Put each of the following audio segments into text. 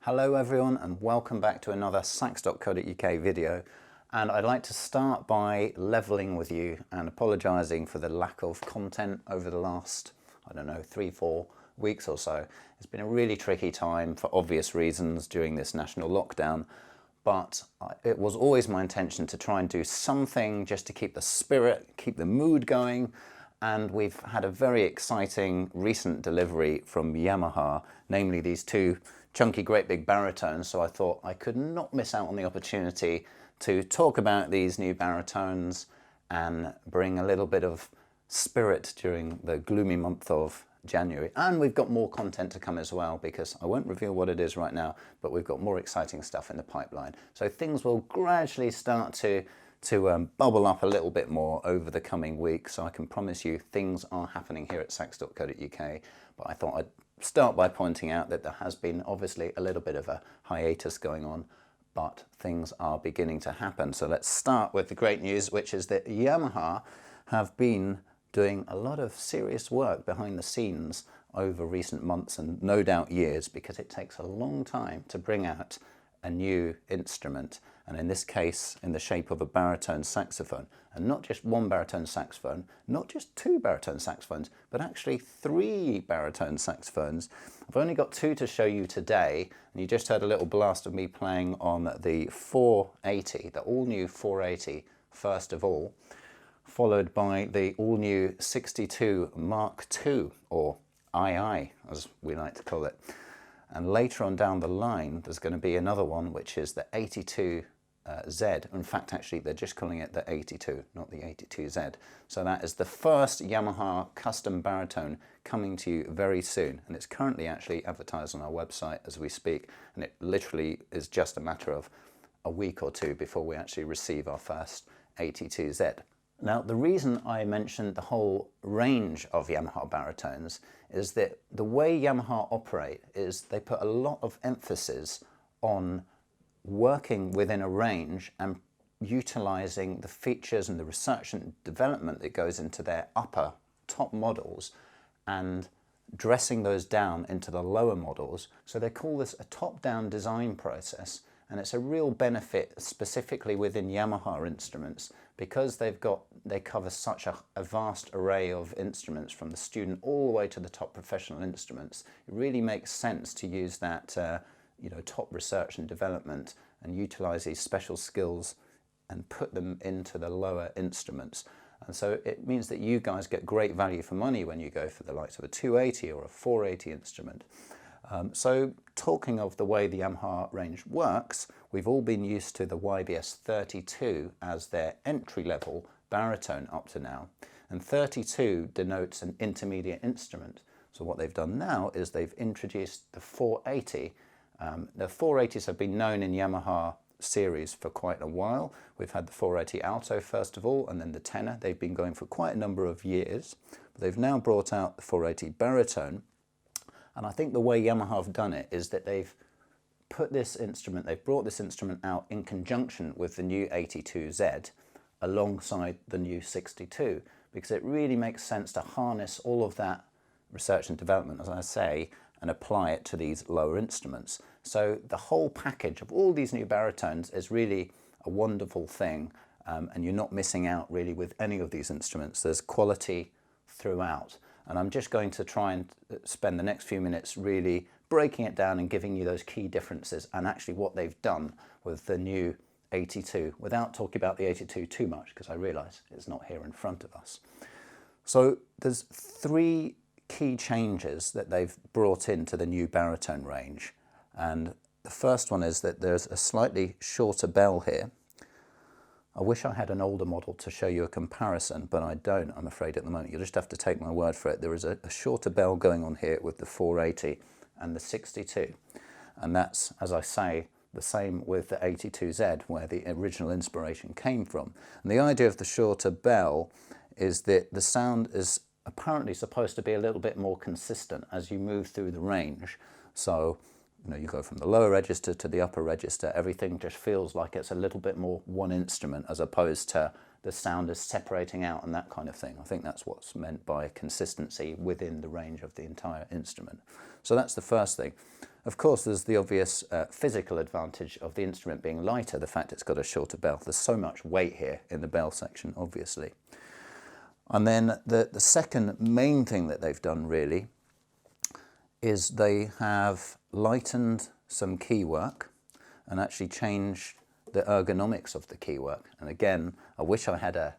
Hello everyone and welcome back to another sax.co.uk video, and I'd like to start by levelling with you and apologising for the lack of content over the last, I don't know, 3-4 weeks or so. It's been a really tricky time for obvious reasons during this national lockdown, but it was always my intention to try and do something just to keep the spirit, keep the mood going. And we've had a very exciting recent delivery from Yamaha, namely these two chunky great big baritones, so I thought I could not miss out on the opportunity to talk about these new baritones and bring a little bit of spirit during the gloomy month of January. And we've got more content to come as well, because I won't reveal what it is right now, but we've got more exciting stuff in the pipeline. So things will gradually start to bubble up a little bit more over the coming weeks. So I can promise you things are happening here at sax.co.uk, but I thought I'd start by pointing out that there has been obviously a little bit of a hiatus going on, but things are beginning to happen. So let's start with the great news, which is that Yamaha have been doing a lot of serious work behind the scenes over recent months and no doubt years, because it takes a long time to bring out a new instrument, and in this case in the shape of a baritone saxophone. And not just one baritone saxophone, not just two baritone saxophones, but actually three baritone saxophones. I've only got two to show you today, and you just heard a little blast of me playing on the 480, the all-new 480 first of all, followed by the all-new 62 Mark II, or II as we like to call it. And later on down the line, there's going to be another one, which is the 82Z. In fact, actually, they're just calling it the 82, not the 82Z. So that is the first Yamaha custom baritone coming to you very soon. And it's currently actually advertised on our website as we speak. And it literally is just a matter of a week or two before we actually receive our first 82Z. Now, the reason I mentioned the whole range of Yamaha baritones is that the way Yamaha operate is they put a lot of emphasis on working within a range and utilizing the features and the research and development that goes into their top models and dressing those down into the lower models. So they call this a top-down design process, and it's a real benefit specifically within Yamaha instruments, because they cover such a vast array of instruments, from the student all the way to the top professional instruments. It really makes sense to use that top research and development and utilize these special skills and put them into the lower instruments. And so it means that you guys get great value for money when you go for the likes of a 280 or a 480 instrument. So talking of the way the Yamaha range works, we've all been used to the YBS 32 as their entry-level baritone up to now. And 32 denotes an intermediate instrument. So what they've done now is they've introduced the 480. The 480s have been known in Yamaha series for quite a while. We've had the 480 alto first of all, and then the tenor. They've been going for quite a number of years. But they've now brought out the 480 baritone. And I think the way Yamaha have done it is that they've brought this instrument out in conjunction with the new 82Z alongside the new 62, because it really makes sense to harness all of that research and development, as I say, and apply it to these lower instruments. So the whole package of all these new baritones is really a wonderful thing, and you're not missing out really with any of these instruments. There's quality throughout. And I'm just going to try and spend the next few minutes really breaking it down and giving you those key differences and actually what they've done with the new 82, without talking about the 82 too much, because I realise it's not here in front of us. So there's three key changes that they've brought into the new baritone range. And the first one is that there's a slightly shorter bell here. I wish I had an older model to show you a comparison, but I don't, I'm afraid, at the moment. You'll just have to take my word for it. There is a shorter bell going on here with the 480 and the 62. And that's, as I say, the same with the 82Z, where the original inspiration came from. And the idea of the shorter bell is that the sound is apparently supposed to be a little bit more consistent as you move through the range. So, you go from the lower register to the upper register, everything just feels like it's a little bit more one instrument as opposed to the sound is separating out and that kind of thing. I think that's what's meant by consistency within the range of the entire instrument. So that's the first thing. Of course, there's the obvious physical advantage of the instrument being lighter, the fact it's got a shorter bell. There's so much weight here in the bell section, obviously. And then the second main thing that they've done really is they have lightened some key work and actually changed the ergonomics of the key work. And again, I wish I had a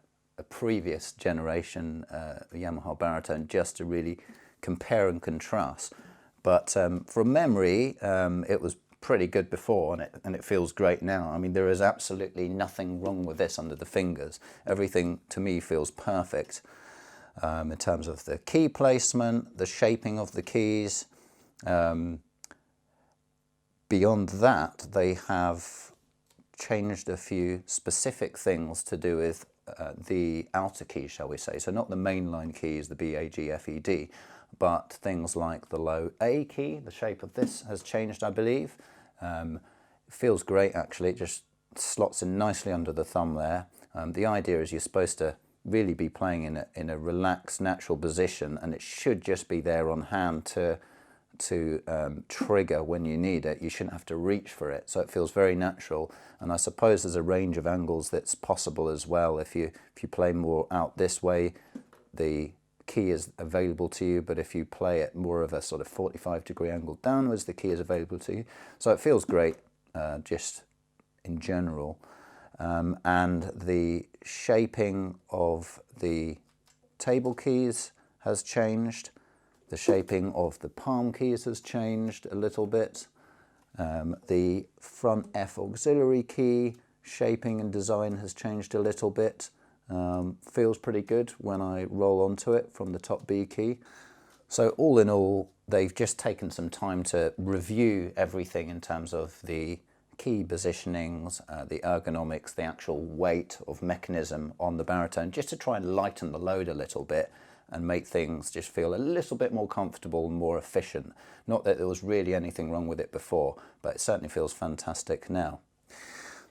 previous generation Yamaha baritone just to really compare and contrast. But from memory, it was pretty good before, and it feels great now. I mean, there is absolutely nothing wrong with this under the fingers. Everything, to me, feels perfect in terms of the key placement, the shaping of the keys. Beyond that, they have changed a few specific things to do with the outer keys, shall we say. So not the mainline keys, the B, A, G, F, E, D, but things like the low A key. The shape of this has changed, I believe. It feels great, actually. It just slots in nicely under the thumb there. The idea is you're supposed to really be playing in a relaxed, natural position, and it should just be there on hand to trigger when you need it. You shouldn't have to reach for it, so it feels very natural. And I suppose there's a range of angles that's possible as well. If you play more out this way, the key is available to you, but if you play it more of a sort of 45-degree angle downwards, the key is available to you. So it feels great just in general. And the shaping of the table keys has changed. The shaping of the palm keys has changed a little bit. The front F auxiliary key shaping and design has changed a little bit. Feels pretty good when I roll onto it from the top B key. So all in all, they've just taken some time to review everything in terms of the key positionings, the ergonomics, the actual weight of mechanism on the baritone, just to try and lighten the load a little bit and make things just feel a little bit more comfortable and more efficient. Not that there was really anything wrong with it before, but it certainly feels fantastic now.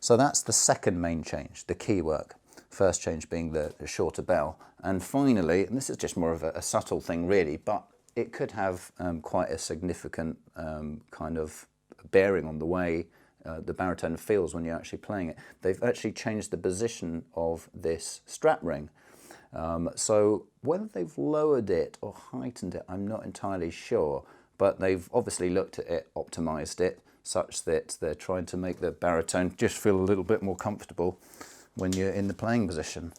So that's the second main change, the key work. First change being the shorter bell. And finally, and this is just more of a subtle thing really, but it could have quite a significant kind of bearing on the way the baritone feels when you're actually playing it. They've actually changed the position of this strap ring. So whether they've lowered it or heightened it, I'm not entirely sure, but they've obviously looked at it, optimized it, such that they're trying to make the baritone just feel a little bit more comfortable when you're in the playing position.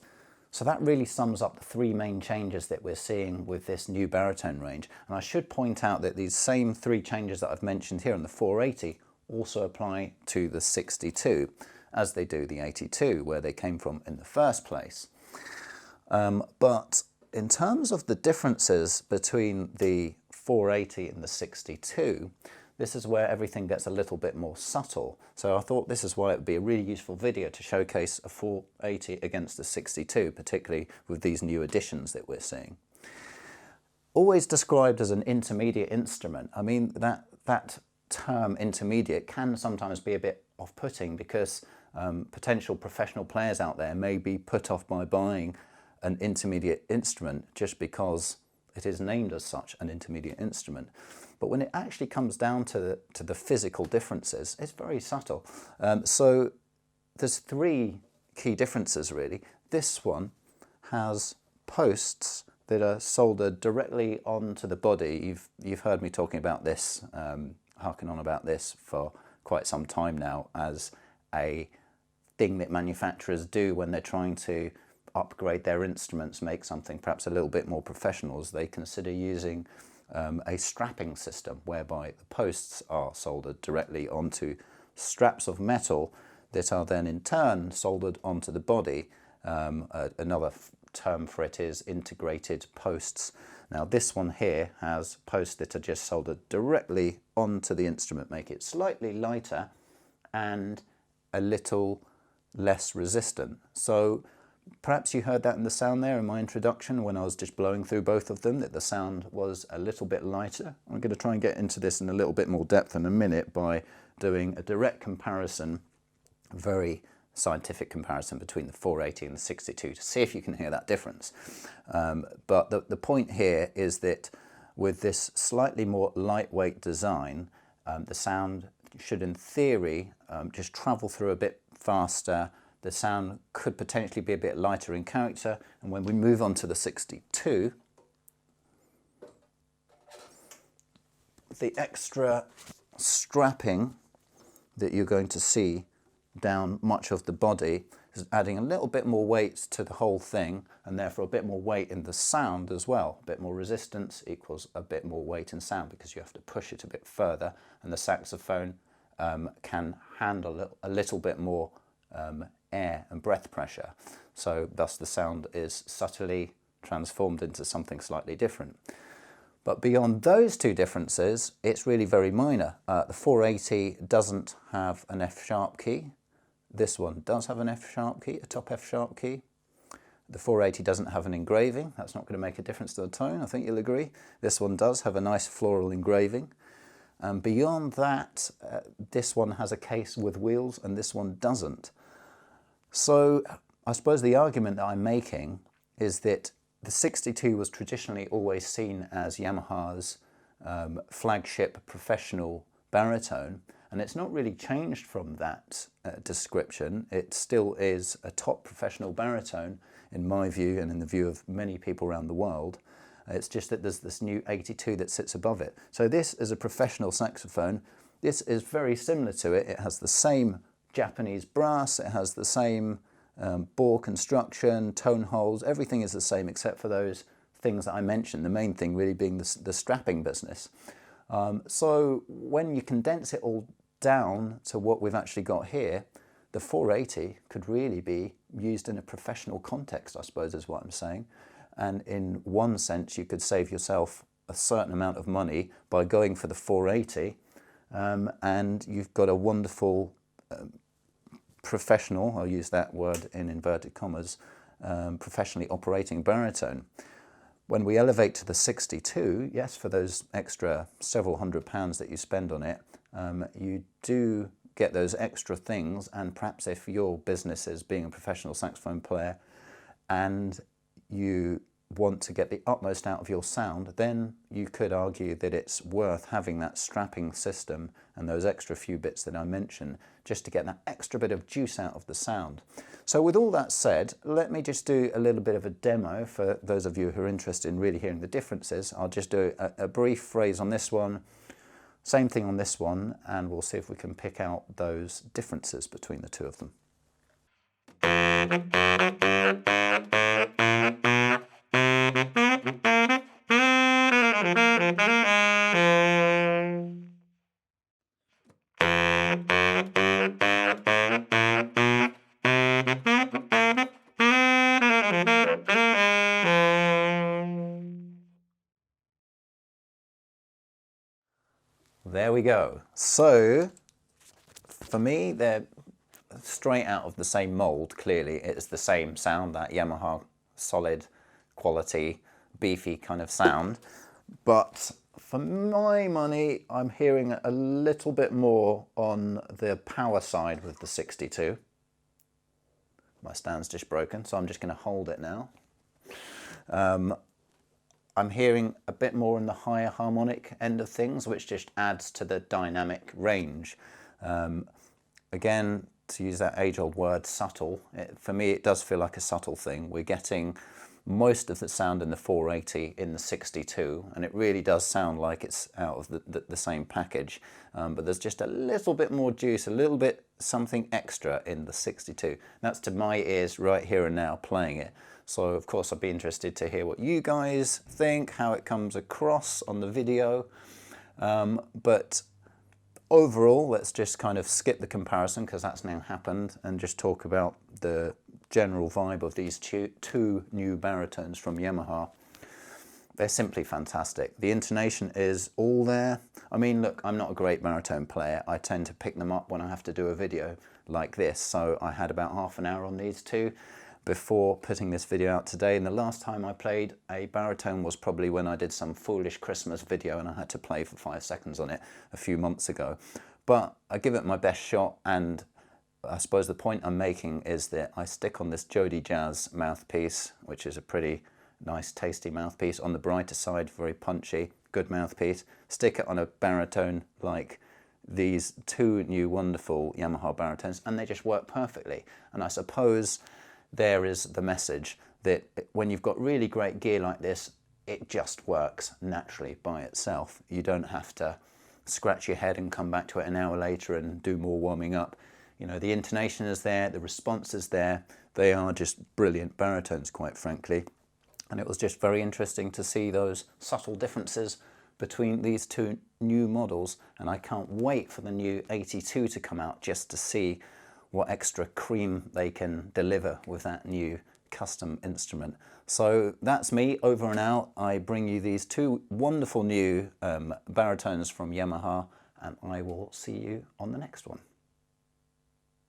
So that really sums up the three main changes that we're seeing with this new baritone range. And I should point out that these same three changes that I've mentioned here on the 480 also apply to the 62, as they do the 82, where they came from in the first place. But in terms of the differences between the 480 and the 62, this is where everything gets a little bit more subtle. So I thought this is why it would be a really useful video to showcase a 480 against the 62, particularly with these new additions that we're seeing. Always described as an intermediate instrument. I mean, that term intermediate can sometimes be a bit off-putting because potential professional players out there may be put off by buying an intermediate instrument just because it is named as such, an intermediate instrument. But when it actually comes down to the physical differences, it's very subtle. So there's three key differences really. This one has posts that are soldered directly onto the body. You've heard me talking about this, harking on about this for quite some time now as a thing that manufacturers do when they're trying to upgrade their instruments, make something perhaps a little bit more professional, as they consider using a strapping system whereby the posts are soldered directly onto straps of metal that are then in turn soldered onto the body. Another term for it is integrated posts. Now this one here has posts that are just soldered directly onto the instrument, make it slightly lighter and a little less resistant. So perhaps you heard that in the sound there in my introduction when I was just blowing through both of them, that the sound was a little bit lighter. I'm going to try and get into this in a little bit more depth in a minute by doing a direct comparison, very scientific comparison between the 480 and the 62 to see if you can hear that difference. But the point here is that with this slightly more lightweight design, the sound should in theory just travel through a bit faster. The sound could potentially be a bit lighter in character, and when we move on to the 62, the extra strapping that you're going to see down much of the body is adding a little bit more weight to the whole thing, and therefore a bit more weight in the sound as well. A bit more resistance equals a bit more weight in sound because you have to push it a bit further, and the saxophone can handle a little bit more air and breath pressure. So thus the sound is subtly transformed into something slightly different. But beyond those two differences, it's really very minor. The 480 doesn't have an F sharp key. This one does have an F sharp key, a top F sharp key. The 480 doesn't have an engraving. That's not going to make a difference to the tone, I think you'll agree. This one does have a nice floral engraving. Beyond that, this one has a case with wheels and this one doesn't. So I suppose the argument that I'm making is that the 62 was traditionally always seen as Yamaha's flagship professional baritone, and it's not really changed from that description. It still is a top professional baritone in my view and in the view of many people around the world. It's just that there's this new 82 that sits above it. So this is a professional saxophone. This is very similar to it. It has the same Japanese brass, it has the same bore construction, tone holes, everything is the same except for those things that I mentioned, the main thing really being the strapping business. So when you condense it all down to what we've actually got here, the 480 could really be used in a professional context, I suppose is what I'm saying. And in one sense, you could save yourself a certain amount of money by going for the 480, and you've got a wonderful professional, I'll use that word in inverted commas, professionally operating baritone. When we elevate to the 62, yes, for those extra several £100 that you spend on it, you do get those extra things, and perhaps if your business is being a professional saxophone player and you want to get the utmost out of your sound, then you could argue that it's worth having that strapping system and those extra few bits that I mentioned just to get that extra bit of juice out of the sound. So with all that said, let me just do a little bit of a demo for those of you who are interested in really hearing the differences. I'll just do a brief phrase on this one, same thing on this one, and we'll see if we can pick out those differences between the two of them. There we go. So for me, they're straight out of the same mold. Clearly it's the same sound, that Yamaha solid quality beefy kind of sound, but for my money I'm hearing a little bit more on the power side with the 62. My stand's just broken, so I'm just going to hold it now. I'm hearing a bit more in the higher harmonic end of things, which just adds to the dynamic range. Again, to use that age-old word, subtle, for me it does feel like a subtle thing. We're getting most of the sound in the 480 in the 62, and it really does sound like it's out of the same package, but there's just a little bit more juice, a little bit something extra in the 62. That's to my ears right here and now playing it. So of course I'd be interested to hear what you guys think, how it comes across on the video, but overall, let's just kind of skip the comparison because that's now happened and just talk about the general vibe of these two new baritones from Yamaha. They're simply fantastic. The intonation is all there. I mean, look, I'm not a great baritone player. I tend to pick them up when I have to do a video like this. So I had about half an hour on these two before putting this video out today. And the last time I played a baritone was probably when I did some foolish Christmas video and I had to play for 5 seconds on it a few months ago. But I give it my best shot, and I suppose the point I'm making is that I stick on this Jody Jazz mouthpiece, which is a pretty nice tasty mouthpiece. On the brighter side, very punchy, good mouthpiece. Stick it on a baritone like these two new wonderful Yamaha baritones and they just work perfectly. And I suppose there is the message that when you've got really great gear like this, it just works naturally by itself. You don't have to scratch your head and come back to it an hour later and do more warming up. You know, the intonation is there, the response is there. They are just brilliant baritones, quite frankly. And it was just very interesting to see those subtle differences between these two new models. And I can't wait for the new 82 to come out just to see what extra cream they can deliver with that new custom instrument. So that's me, over and out. I bring you these two wonderful new baritones from Yamaha, and I will see you on the next one.